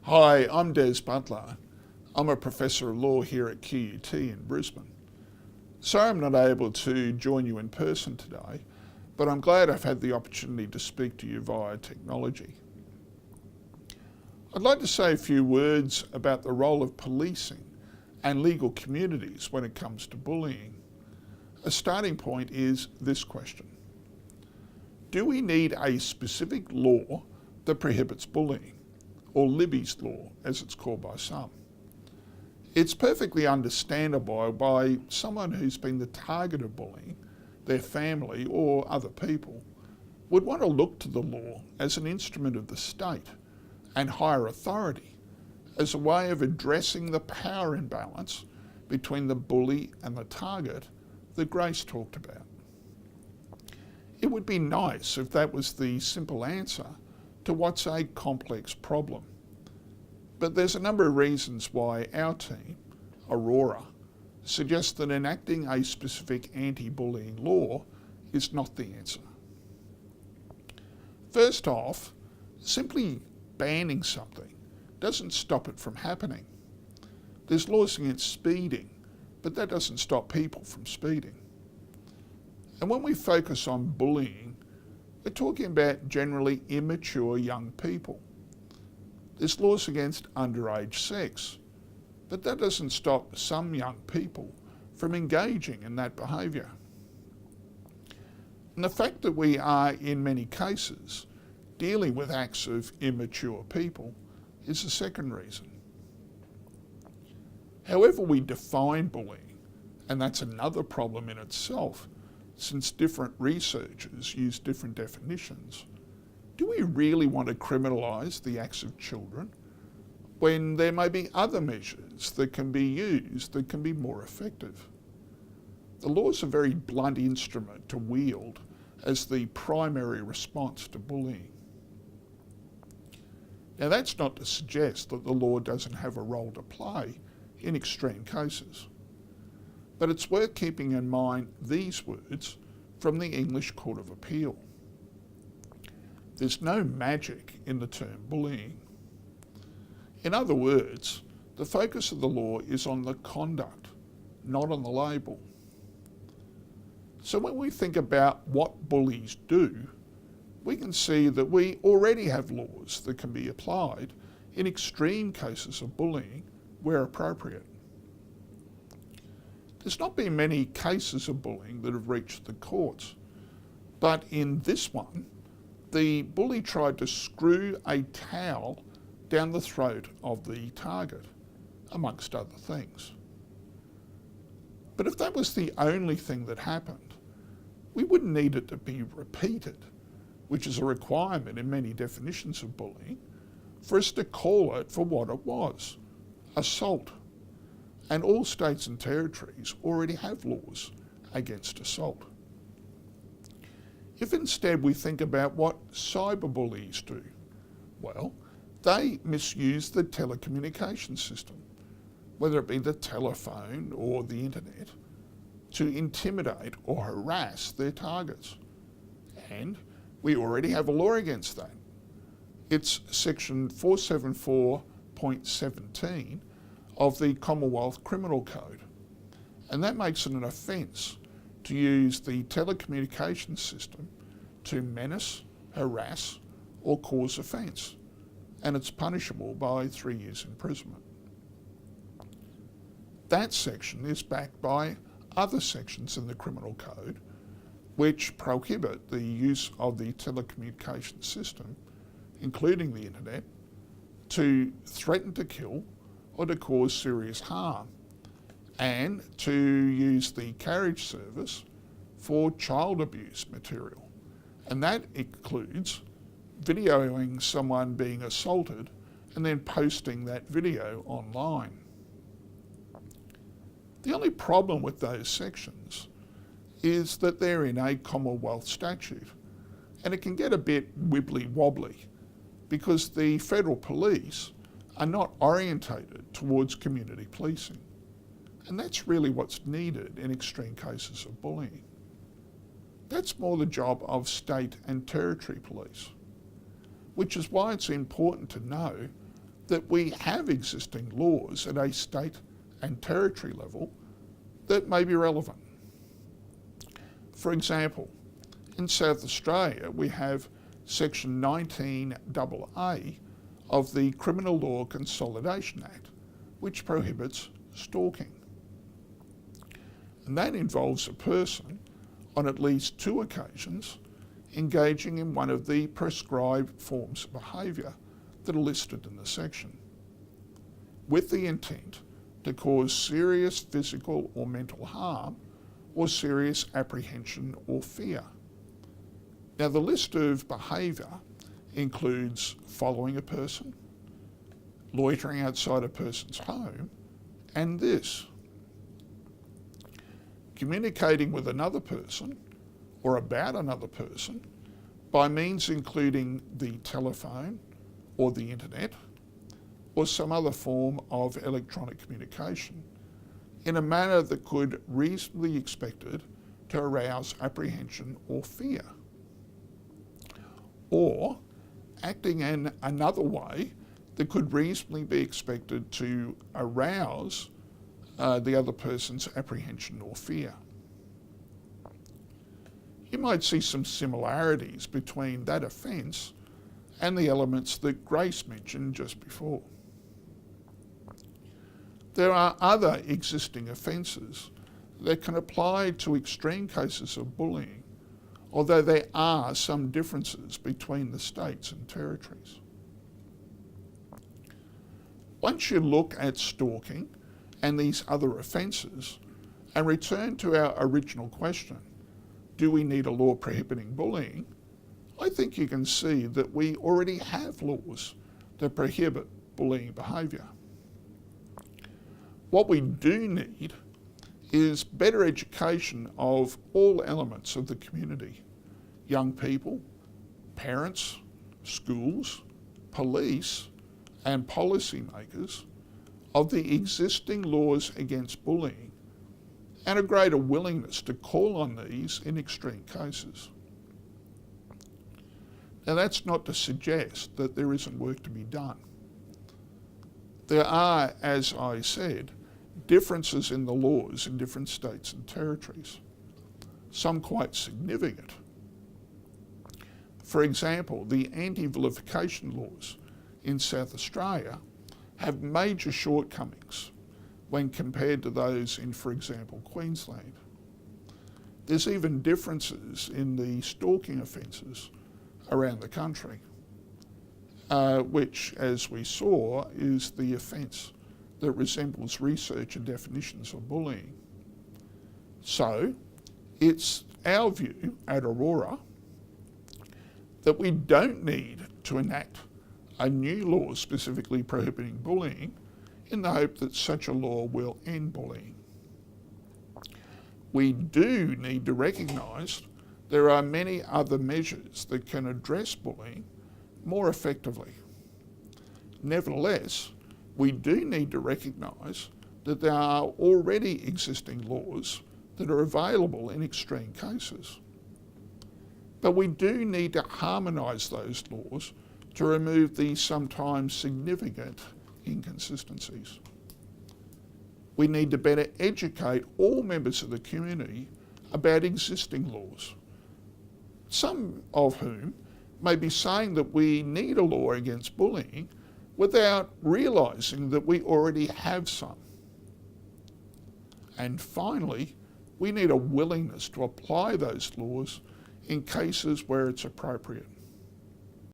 Hi, I'm Des Butler. I'm a professor of law here at QUT in Brisbane. Sorry I'm not able to join you in person today, but I'm glad I've had the opportunity to speak to you via technology. I'd like to say a few words about the role of policing and legal communities when it comes to bullying. A starting point is this question. Do we need a specific law that prohibits bullying, or Libby's law, as it's called by some? It's perfectly understandable by someone who's been the target of bullying, their family or other people, would want to look to the law as an instrument of the state and higher authority as a way of addressing the power imbalance between the bully and the target that Grace talked about. It would be nice if that was the simple answer to what's a complex problem. But there's a number of reasons why our team, Aurora, suggests that enacting a specific anti-bullying law is not the answer. First off, simply banning something doesn't stop it from happening. There's laws against speeding, but that doesn't stop people from speeding. And when we focus on bullying, we're talking about generally immature young people. There's laws against underage sex, but that doesn't stop some young people from engaging in that behaviour. And the fact that we are, in many cases, dealing with acts of immature people is the second reason. However we define bullying, and that's another problem in itself, since different researchers use different definitions, do we really want to criminalise the acts of children when there may be other measures that can be used that can be more effective? The law is a very blunt instrument to wield as the primary response to bullying. Now that's not to suggest that the law doesn't have a role to play in extreme cases, but it's worth keeping in mind these words from the English Court of Appeal. There's no magic in the term bullying. In other words, the focus of the law is on the conduct, not on the label. So when we think about what bullies do, we can see that we already have laws that can be applied in extreme cases of bullying where appropriate. There's not been many cases of bullying that have reached the courts, but in this one, the bully tried to screw a towel down the throat of the target, amongst other things. But if that was the only thing that happened, we wouldn't need it to be repeated, which is a requirement in many definitions of bullying, for us to call it for what it was, assault. And all states and territories already have laws against assault. If instead we think about what cyberbullies do, well, they misuse the telecommunications system, whether it be the telephone or the internet, to intimidate or harass their targets. And we already have a law against that. It's section 474.17 of the Commonwealth Criminal Code. And that makes it an offence to use the telecommunications system to menace, harass, or cause offence. And it's punishable by 3 years imprisonment. That section is backed by other sections in the Criminal Code which prohibit the use of the telecommunications system, including the internet, to threaten to kill or to cause serious harm, and to use the carriage service for child abuse material. And that includes videoing someone being assaulted and then posting that video online. The only problem with those sections is that they're in a Commonwealth statute, and it can get a bit wibbly-wobbly because the federal police are not orientated towards community policing. And that's really what's needed in extreme cases of bullying. That's more the job of state and territory police, which is why it's important to know that we have existing laws at a state and territory level that may be relevant. For example, in South Australia, we have Section 19AA of the Criminal Law Consolidation Act, which prohibits stalking. And that involves a person on at least 2 occasions engaging in one of the prescribed forms of behaviour that are listed in the section, with the intent to cause serious physical or mental harm or serious apprehension or fear. Now, the list of behaviour includes following a person, loitering outside a person's home, and this: communicating with another person or about another person by means including the telephone or the internet or some other form of electronic communication in a manner that could reasonably be expected to arouse apprehension or fear, or acting in another way that could reasonably be expected to arouse the other person's apprehension or fear. You might see some similarities between that offence and the elements that Grace mentioned just before. There are other existing offences that can apply to extreme cases of bullying, although there are some differences between the states and territories. Once you look at stalking and these other offences and return to our original question, do we need a law prohibiting bullying? I think you can see that we already have laws that prohibit bullying behaviour. What we do need is better education of all elements of the community: young people, parents, schools, police, and policymakers, of the existing laws against bullying, and a greater willingness to call on these in extreme cases. Now, that's not to suggest that there isn't work to be done. There are, as I said, differences in the laws in different states and territories, some quite significant. For example, the anti-vilification laws in South Australia have major shortcomings when compared to those in, for example, Queensland. There's even differences in the stalking offences around the country, which, as we saw, is the offence that resembles research and definitions of bullying. So, it's our view at Aurora that we don't need to enact a new law specifically prohibiting bullying in the hope that such a law will end bullying. We do need to recognise there are many other measures that can address bullying more effectively. Nevertheless, we do need to recognise that there are already existing laws that are available in extreme cases. But we do need to harmonise those laws to remove these sometimes significant inconsistencies. We need to better educate all members of the community about existing laws, some of whom may be saying that we need a law against bullying without realising that we already have some. And finally, we need a willingness to apply those laws in cases where it's appropriate.